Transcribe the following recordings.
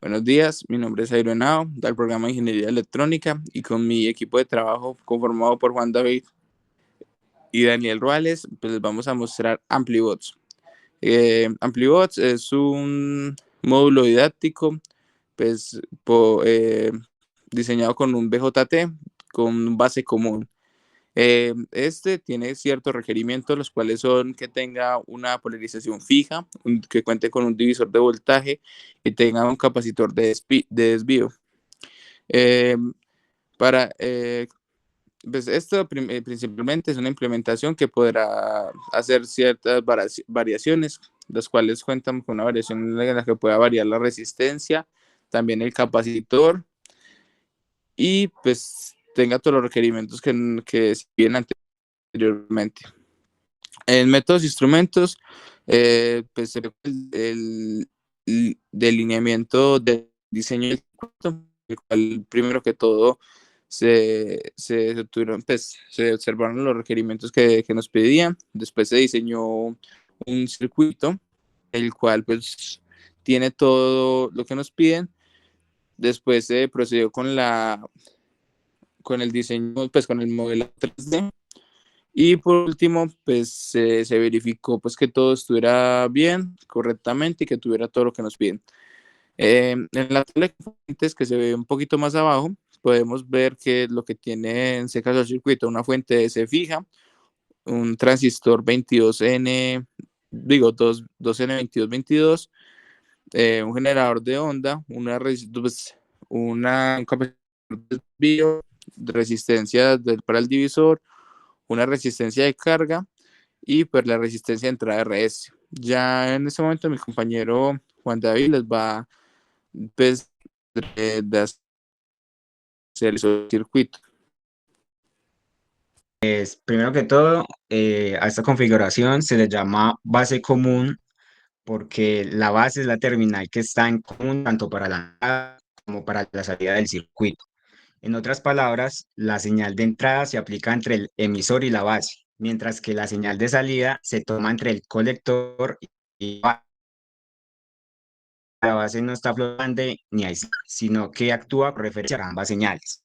Buenos días, mi nombre es Jairo Henao, del programa de Ingeniería Electrónica y con mi equipo de trabajo conformado por Juan David y Daniel Ruales, pues les vamos a mostrar AmpliBots. AmpliBots es un módulo didáctico pues, diseñado con un BJT con base común. Este tiene ciertos requerimientos, los cuales son que tenga una polarización fija, que cuente con un divisor de voltaje y tenga un capacitor de desvío. Eh, para pues esto principalmente es una implementación que podrá hacer ciertas variaciones, las cuales cuentan con una variación en la que pueda variar la resistencia, también el capacitor y pues tenga todos los requerimientos que se piden anteriormente. En métodos e instrumentos, pues el delineamiento del diseño del circuito, el cual primero que todo se observaron los requerimientos que nos pedían, después se diseñó un circuito, el cual pues tiene todo lo que nos piden, después se procedió con el diseño, pues con el modelo 3D. Y por último, pues se verificó pues que todo estuviera bien, correctamente y que tuviera todo lo que nos piden. En la tabla de fuentes que se ve un poquito más abajo, podemos ver que lo que tiene en ese caso el circuito, una fuente de C fija, un transistor 22N, digo 2N2222, un generador de onda, un capacitor de desvío, resistencia para el divisor, una resistencia de carga y pues la resistencia de entrada RS. Ya en este momento mi compañero Juan David les va pues, de hacer el circuito. Primero que todo, a esta configuración se le llama base común porque la base es la terminal que está en común tanto para la entrada como para la salida del circuito. En otras palabras, la señal de entrada se aplica entre el emisor y la base, mientras que la señal de salida se toma entre el colector y la base. La base no está flotante ni aislada, sino que actúa con referencia a ambas señales.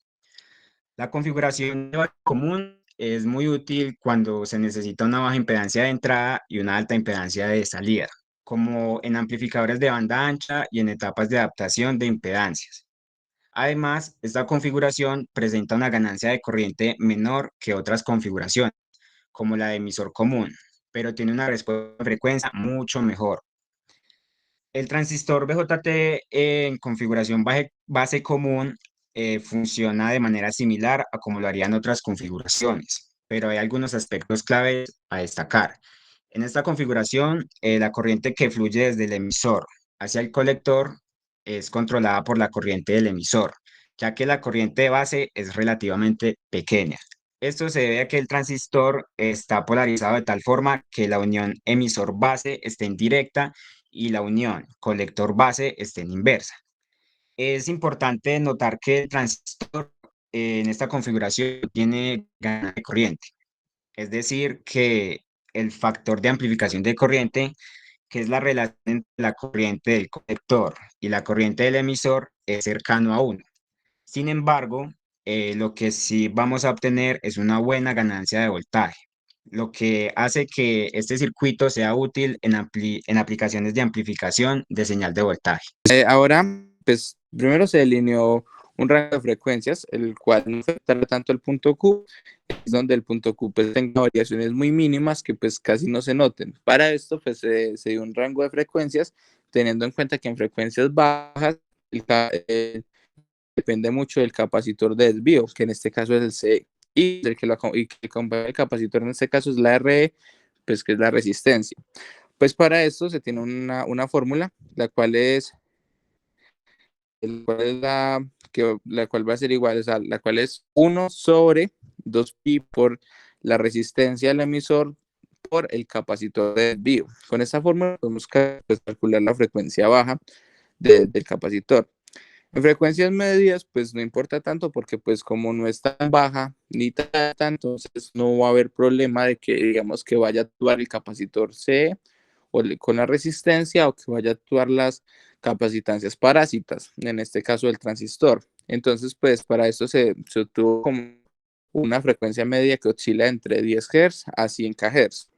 La configuración de base común es muy útil cuando se necesita una baja impedancia de entrada y una alta impedancia de salida, como en amplificadores de banda ancha y en etapas de adaptación de impedancias. Además, esta configuración presenta una ganancia de corriente menor que otras configuraciones, como la de emisor común, pero tiene una respuesta de frecuencia mucho mejor. El transistor BJT en configuración base común funciona de manera similar a como lo harían otras configuraciones, pero hay algunos aspectos claves a destacar. En esta configuración, la corriente que fluye desde el emisor hacia el colector es controlada por la corriente del emisor, ya que la corriente de base es relativamente pequeña. Esto se debe a que el transistor está polarizado de tal forma que la unión emisor-base esté en directa y la unión colector-base esté en inversa. Es importante notar que el transistor en esta configuración tiene ganancia de corriente, es decir, que el factor de amplificación de corriente, que es la relación entre la corriente del colector y la corriente del emisor, es cercano a 1. Sin embargo, lo que sí vamos a obtener es una buena ganancia de voltaje, lo que hace que este circuito sea útil en aplicaciones de amplificación de señal de voltaje. Ahora, pues primero se delineó un rango de frecuencias, el cual no afectará tanto el punto Q, es donde el punto Q pues tenga variaciones muy mínimas que pues casi no se noten. Para esto pues se dio un rango de frecuencias, teniendo en cuenta que en frecuencias bajas depende mucho del capacitor de desvío, que en este caso es el C, y que acompaña el capacitor en este caso es la RE, pues que es la resistencia. Pues para esto se tiene una fórmula, la cual es la cual va a ser igual, o sea, la cual es 1 sobre 2pi por la resistencia del emisor por el capacitor de desvío. Con esta fórmula podemos pues, calcular la frecuencia baja del capacitor. En frecuencias medias, pues no importa tanto porque pues como no es tan baja ni tanta, entonces no va a haber problema de que digamos que vaya a actuar el capacitor C con la resistencia o que vaya a actuar capacitancias parásitas, en este caso el transistor. Entonces, pues para esto se obtuvo como una frecuencia media que oscila entre 10 Hz a 100 kHz.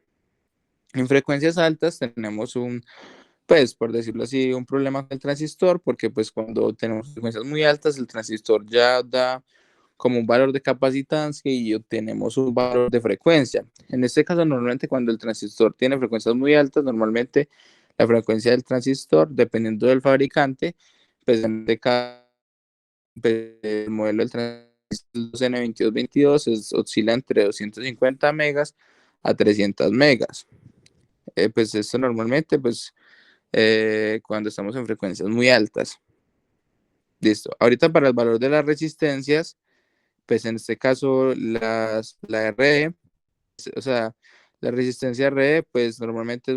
En frecuencias altas tenemos pues por decirlo así, un problema con el transistor, porque pues cuando tenemos frecuencias muy altas, el transistor ya da como un valor de capacitancia y obtenemos un valor de frecuencia. En este caso, normalmente cuando el transistor tiene frecuencias muy altas, normalmente la frecuencia del transistor, dependiendo del fabricante, pues en este caso, el modelo del transistor N2222 oscila entre 250 megas a 300 megas. Pues esto normalmente, pues cuando estamos en frecuencias muy altas. Listo. Ahorita para el valor de las resistencias, pues en este caso la RE, o sea, la resistencia RE, pues normalmente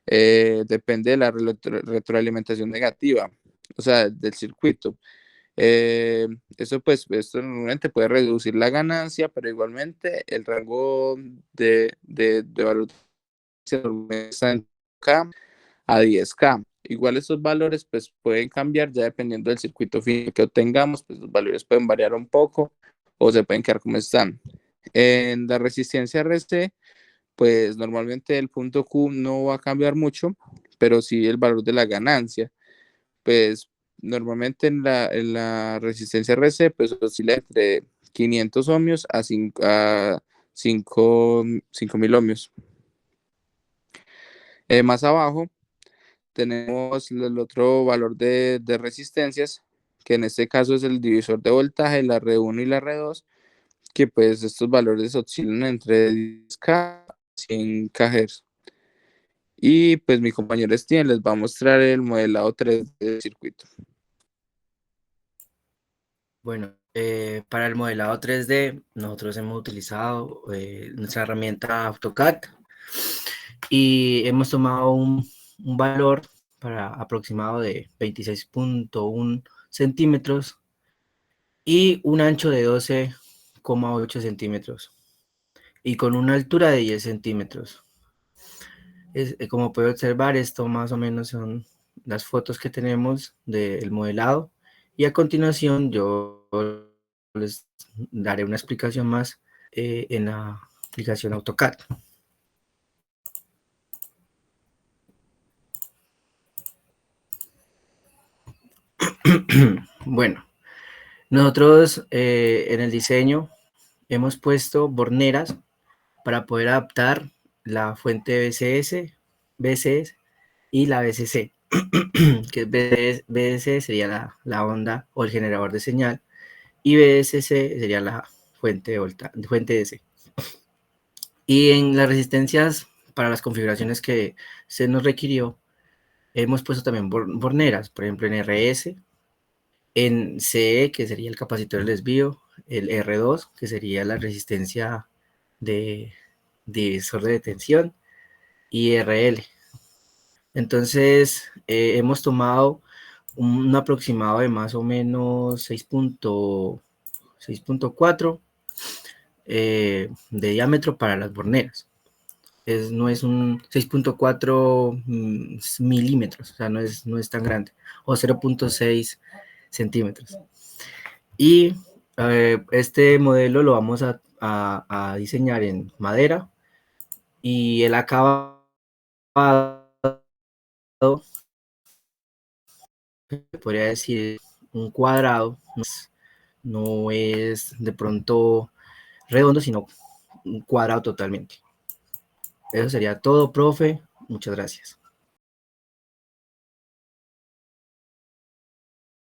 depende de la retroalimentación negativa, o sea, del circuito. Eso pues, esto normalmente puede reducir la ganancia, pero igualmente el rango de valor está en K a 10K. Igual estos valores pues pueden cambiar ya dependiendo del circuito final que obtengamos, pues los valores pueden variar un poco o se pueden quedar como están. En la resistencia RC, pues normalmente el punto Q no va a cambiar mucho, pero sí el valor de la ganancia. Pues normalmente en la resistencia RC pues oscila entre 500 ohmios a 5.000 ohmios. Más abajo tenemos el otro valor de resistencias, que en este caso es el divisor de voltaje, la R1 y la R2, que pues estos valores oscilan entre 10K y 100 kHz. Y pues mi compañero Steven les va a mostrar el modelado 3D del circuito. Bueno, para el modelado 3D nosotros hemos utilizado nuestra herramienta AutoCAD y hemos tomado un valor para aproximado de 26.1 centímetros y un ancho de 12,8 centímetros y con una altura de 10 centímetros. Como puede observar, esto más o menos son las fotos que tenemos del modelado y a continuación yo les daré una explicación más en la aplicación AutoCAD. Bueno, nosotros en el diseño hemos puesto borneras para poder adaptar la fuente BCS y la BCC, que BCC sería la onda o el generador de señal y BSC sería la fuente DC. Y en las resistencias para las configuraciones que se nos requirió, hemos puesto también borneras, por ejemplo en RS, en CE, que sería el capacitor de desvío, el R2, que sería la resistencia de divisor de tensión, y RL. Entonces, hemos tomado un aproximado de más o menos 6.4 de diámetro para las borneras. No es un 6.4 milímetros, o sea, no es tan grande, o 0.6 centímetros. Y este modelo lo vamos a diseñar en madera y el acabado, podría decir, un cuadrado, no es de pronto redondo, sino un cuadrado totalmente. Eso sería todo, profe. Muchas gracias.